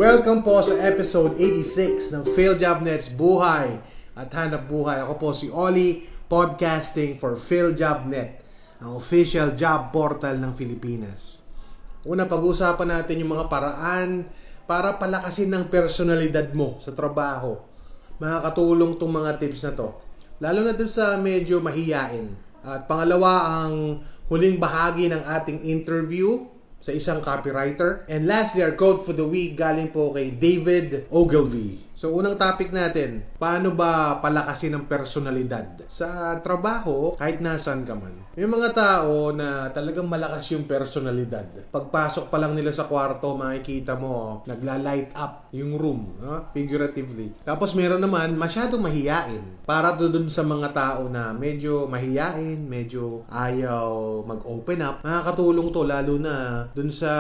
Welcome po sa episode 86 ng PhilJobNet's Buhay at Hanapbuhay. Ako po si Oli, podcasting for PhilJobNet, ang official job portal ng Pilipinas. Una, pag-uusapan natin yung mga paraan para palakasin ng personalidad mo sa trabaho. Makakatulong tong mga tips na to, lalo na dun sa medyo mahiyain. At pangalawa, ang huling bahagi ng ating interview sa isang copywriter. And lastly, our quote for the week galing po kay David Ogilvy. So, unang topic natin, paano ba palakasin ang personalidad? Sa trabaho, kahit nasaan ka man, may mga tao na talagang malakas yung personalidad. Pagpasok pa lang nila sa kwarto, makikita mo, nagla-light up yung room, figuratively. Tapos meron naman, masyadong mahiyain. Para doon sa mga tao na medyo mahiyain, medyo ayaw mag-open up, makakatulong to lalo na doon sa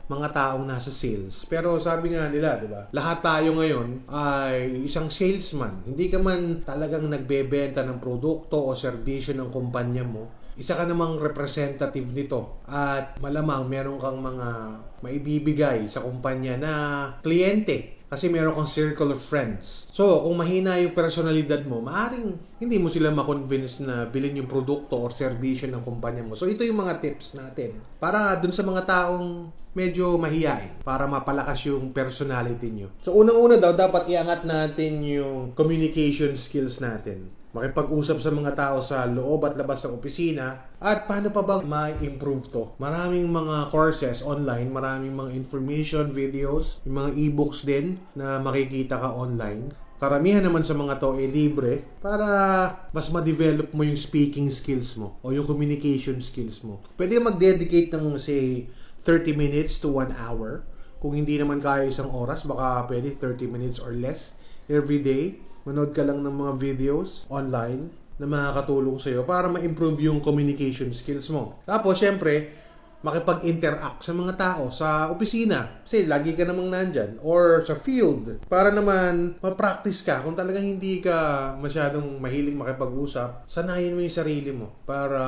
mga taong nasa sales. Pero sabi nga nila, di ba? Lahat tayo ngayon ay isang salesman. Hindi ka man talagang nagbebenta ng produkto o serbisyo ng kumpanya mo. Isa ka namang representative nito. At malamang meron kang mga maibibigay sa kumpanya na kliyente. Kasi meron kang circle of friends. So, kung mahina yung personalidad mo, maaring hindi mo sila makonvince na bilhin yung produkto or serbisyo ng kumpanya mo. So, ito yung mga tips natin para dun sa mga taong medyo mahiyain para mapalakas yung personality nyo. So, unang-una daw, dapat iangat natin yung communication skills natin. Makipag-usap sa mga tao sa loob at labas ng opisina. At paano pa ba ma-improve to? Maraming mga courses online, maraming mga information, videos, yung mga e-books din na makikita ka online. Karamihan naman sa mga to ay libre para mas ma-develop mo yung speaking skills mo o yung communication skills mo. Pwede mag-dedicate ng, say, 30 minutes to 1 hour. Kung hindi naman kaya isang oras, baka pwede 30 minutes or less every day. Manood ka lang ng mga videos online na makakatulong sa'yo para ma-improve yung communication skills mo. Tapos, syempre, makipag-interact sa mga tao sa opisina. Kasi lagi ka namang nandyan. Or sa field. Para naman ma-practice ka. Kung talagang hindi ka masyadong mahiling makipag-usap, sanayin mo yung sarili mo para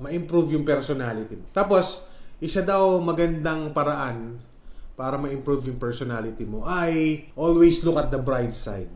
ma-improve yung personality mo. Tapos, isa daw magandang paraan para ma-improve yung personality mo ay always look at the bright side.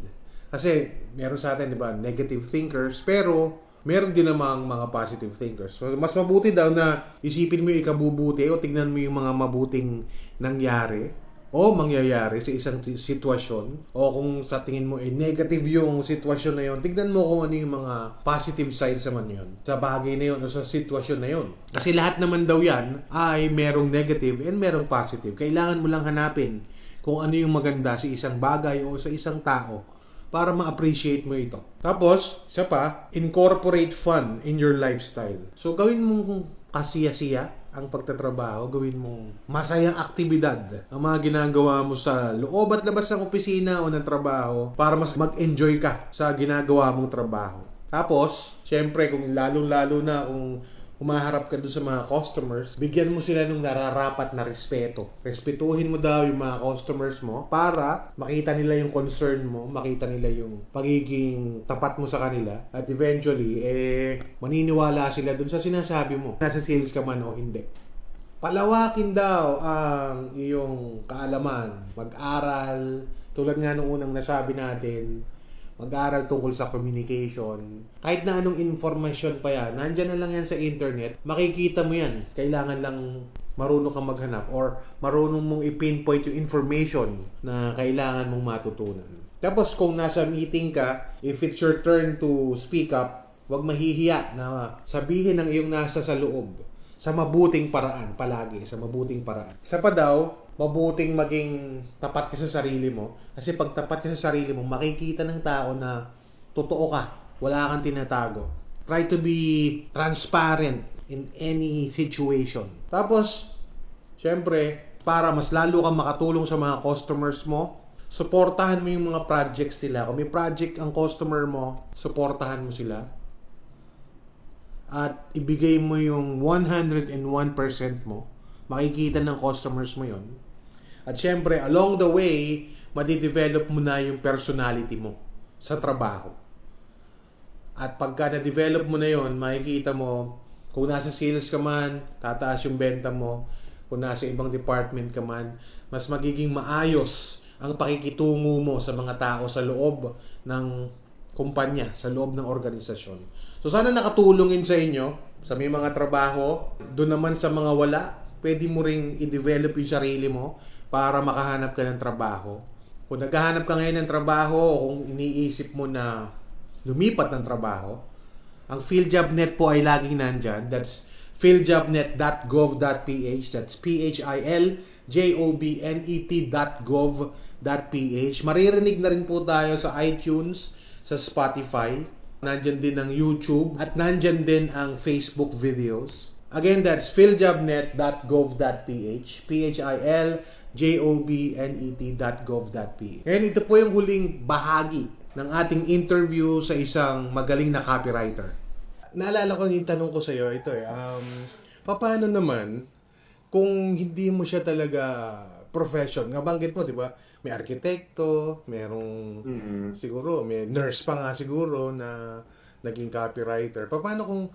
Kasi meron sa atin, di ba, negative thinkers, pero meron din namang mga positive thinkers. So, mas mabuti daw na isipin mo yung ikabubuti o tignan mo yung mga mabuting nangyari o mangyayari sa isang sitwasyon. O kung sa tingin mo negative yung sitwasyon na yun, tignan mo kung ano yung mga positive sides naman yun sa bagay na yun o sa sitwasyon na yun. Kasi lahat naman daw yan ay merong negative and merong positive. Kailangan mo lang hanapin kung ano yung maganda sa isang bagay o sa isang tao para ma-appreciate mo ito. Tapos, isa pa, incorporate fun in your lifestyle. So, gawin mong kasiya-siya ang pagtatrabaho, gawin mong masayang aktibidad ang mga ginagawa mo sa loob at labas ng opisina o ng trabaho para mas mag-enjoy ka sa ginagawa mong trabaho. Tapos, syempre, kung lalong-lalo na kung humaharap ka doon sa mga customers, bigyan mo sila ng nararapat na respeto. Respetuhin mo daw yung mga customers mo para makita nila yung concern mo, makita nila yung pagiging tapat mo sa kanila, at eventually, maniniwala sila doon sa sinasabi mo. Nasa sales ka man o hindi. Palawakin daw ang iyong kaalaman. Mag-aral. Tulad nga nung unang nasabi natin, mag-aaral tungkol sa communication. Kahit na anong information pa yan, nandyan na lang yan sa internet, makikita mo yan. Kailangan lang marunong kang maghanap or marunong mong i-pinpoint yung information na kailangan mong matutunan. Tapos kung nasa meeting ka, if it's your turn to speak up, huwag mahihiya na sabihin ng iyong nasa sa loob sa mabuting paraan, palagi sa mabuting paraan. Isa pa daw, mabuting maging tapat ka sa sarili mo. Kasi pag tapat ka sa sarili mo, makikita ng tao na totoo ka. Wala kang tinatago. Try to be transparent in any situation. Tapos, syempre, para mas lalo kang makatulong sa mga customers mo, suportahan mo yung mga projects nila. Kung may project ang customer mo, suportahan mo sila. At ibigay mo yung 101% mo. Makikita ng customers mo yon. At syempre, along the way, madidevelop mo na yung personality mo sa trabaho. At pagka na-develop mo na yon, makikita mo, kung nasa sales ka man, tataas yung benta mo. kung nasa ibang department ka man, mas magiging maayos ang pakikitungo mo sa mga tao sa loob ng kumpanya, sa loob ng organisasyon. So sana nakatulongin sa inyo, sa may mga trabaho, doon naman sa mga wala, pwede mo ring i-develop yung sarili mo para makahanap ka ng trabaho. Kung naghahanap ka ngayon ng trabaho, o kung iniisip mo na lumipat ng trabaho, ang PhilJobNet po ay laging nandyan. That's philjobnet.gov.ph. That's philjobnet.gov.ph. Maririnig na rin po tayo sa iTunes, sa Spotify. Nandyan din ang YouTube at nandyan din ang Facebook videos. Again, that's philjobnet.gov.ph. philjobnet.gov.ph. Ngayon, ito po yung huling bahagi ng ating interview sa isang magaling na copywriter. Naalala ko yung tanong ko sa iyo, ito paano naman kung hindi mo siya talaga profession? Nabanggit mo, di ba? May arkitekto, merong siguro, may nurse pa nga siguro na naging copywriter. Paano kung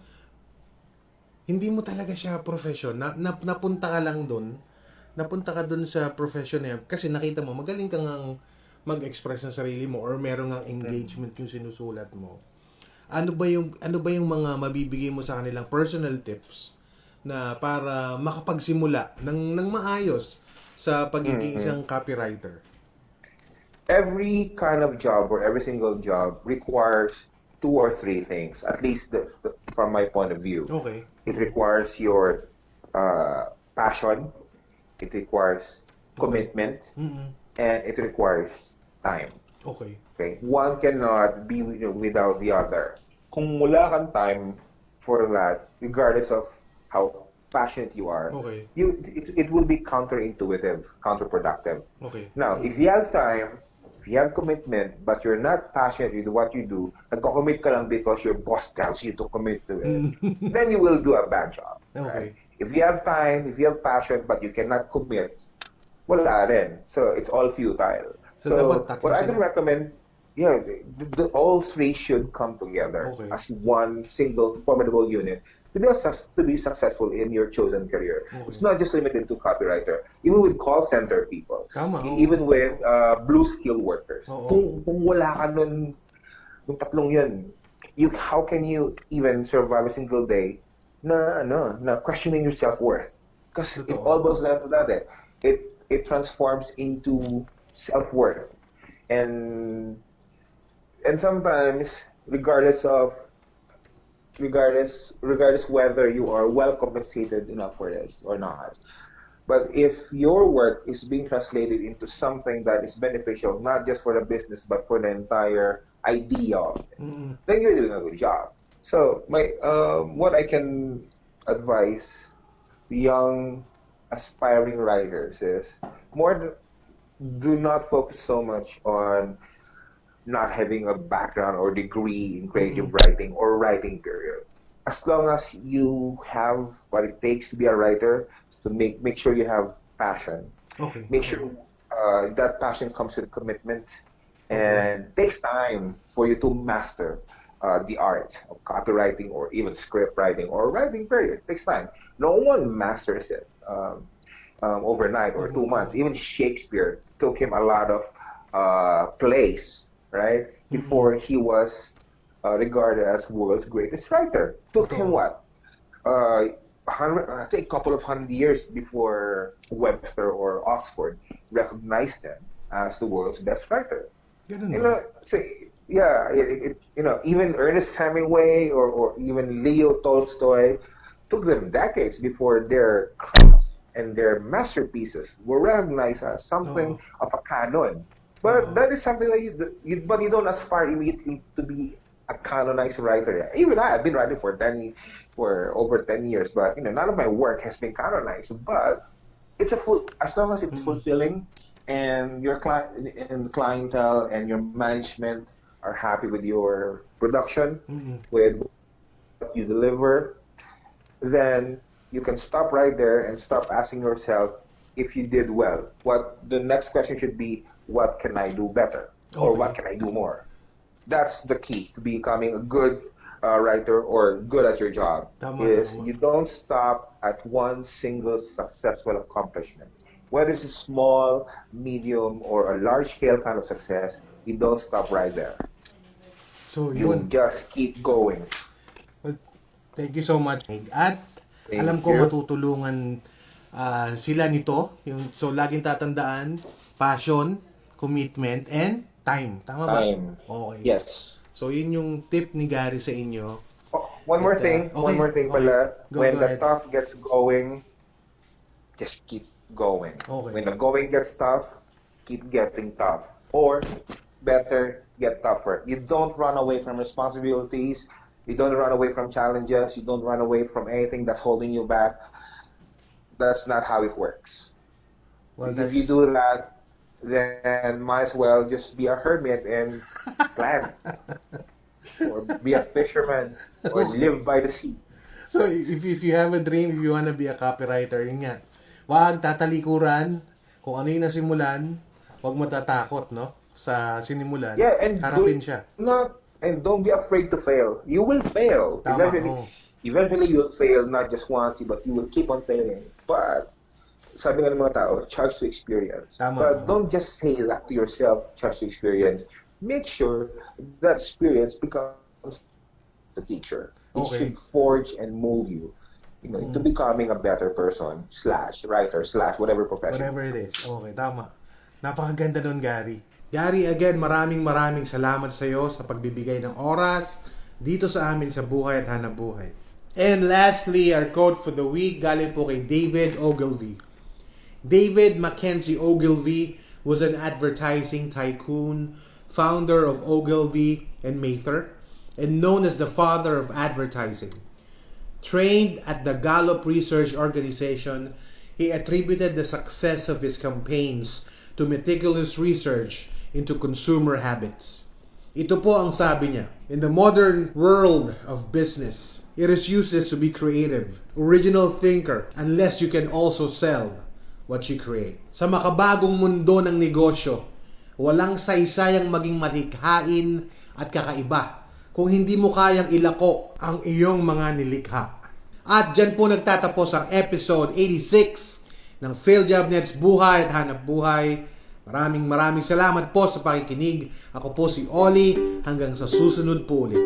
hindi mo talaga siya profession? Napunta ka lang doon. Napunta ka doon sa profession niya kasi nakita mo, magaling kang mag-express ng sarili mo or meron ng engagement yung sinusulat mo. Ano ba yung mga mabibigay mo sa kanilang personal tips na para makapagsimula ng maayos sa pagiging isang copywriter? Every kind of job or every single job requires 2 or 3 things, at least from my point of view. Okay. It requires your passion, it requires commitment, and it requires time. Okay. One cannot be without the other. Kung wala kang time for that, regardless of how passionate you are, it will be counterintuitive, counterproductive. Okay. Now, if you have time, if you have commitment, but you're not passionate with what you do, nagko-commit ka lang because your boss tells you to commit to it, then you will do a bad job. Okay. Right? If you have time, if you have passion, but you cannot commit, wala rin. So, it's all futile. So what I can recommend, all 3 should come together as one single formidable unit to be successful in your chosen career. It's not just limited to copywriter. Even with call center people, even with blue-skill workers. Kung wala ka nung tatlong yun, how can you even survive a single day na questioning your self-worth? Because it all boils down to that. It transforms into self-worth, and sometimes regardless whether you are well compensated enough for this or not, but if your work is being translated into something that is beneficial not just for the business but for the entire idea of it, then you're doing a good job. So what I can advise young aspiring writers is do not focus so much on not having a background or degree in creative writing or writing period. As long as you have what it takes to be a writer, to make sure you have passion. Make sure that passion comes with commitment and takes time for you to master the art of copywriting or even script writing or writing period. It takes time. No one masters it overnight or 2 months. Even Shakespeare took him a lot of plays, right, before he was regarded as world's greatest writer. Took him what? I think a couple of 100 years before Webster or Oxford recognized him as the world's best writer. Even Ernest Hemingway or even Leo Tolstoy took them decades before their craft and their masterpieces were recognized as something of a canon. But that is something that you don't aspire immediately to be a canonized writer. Even I've been writing for over 10 years, but none of my work has been canonized. But it's as long as it's fulfilling, and your clientele and your management are happy with your production, with what you deliver, then you can stop right there and stop asking yourself if you did well. What the next question should be, what can I do better? Or what can I do more? That's the key to becoming a good writer or good at your job is Tama. you don't stop at one single successful accomplishment. Whether it's a small, medium, or a large-scale kind of success, you don't stop right there. So, You yun. just keep going. Well, thank you so much. At Thank alam ko you. matutulungan sila nito. So, laging tatandaan, passion, commitment, and time. Tama ba? Time. Okay. Yes. So, yun yung tip ni Gary sa inyo. Oh, one more thing. Okay, One more thing okay. pala. Go When the ahead. tough gets going, just keep going. Okay. When the going gets tough, keep getting tough. Or, better, get tougher. You don't run away from responsibilities. You don't run away from challenges. You don't run away from anything that's holding you back. That's not how it works. Well, If you do that, then might as well just be a hermit and plant. Or be a fisherman. Or live by the sea. So, if you have a dream, if you wanna be a copywriter, yun nga. Wag tatalikuran. Kung ano yung nasimulan, wag matatakot, no? Sa sinimulan. Yeah, and harapin siya. don't be afraid to fail. You will fail. Tama, Eventually you'll fail not just once, but you will keep on failing. But sabi nga ng mga tao, charge to experience. Tama, But don't just say that to yourself, charge to experience. Make sure that experience becomes the teacher. It Okay. should forge and mold you, into becoming a better person, /writer, /whatever profession. Whatever it is. Okay, tama. Napakaganda nun, Gary. Gary, again, maraming salamat sa iyo sa pagbibigay ng oras dito sa amin sa Buhay at Hanapbuhay. And lastly, our quote for the week galing po kay David Ogilvy. David Mackenzie Ogilvy was an advertising tycoon, founder of Ogilvy and Mather, and known as the father of advertising. Trained at the Gallup Research Organization, he attributed the success of his campaigns to meticulous research into consumer habits. Ito po ang sabi niya, in the modern world of business, it is useless to be creative, original thinker, unless you can also sell what you create. Sa makabagong mundo ng negosyo, walang saysayang maging malikhain at kakaiba kung hindi mo kayang ilako ang iyong mga nilikha. At dyan po nagtatapos ang episode 86 ng PhilJobNet's Buhay at Hanapbuhay. Maraming salamat po sa pakikinig. Ako po si Oli. Hanggang sa susunod po ulit.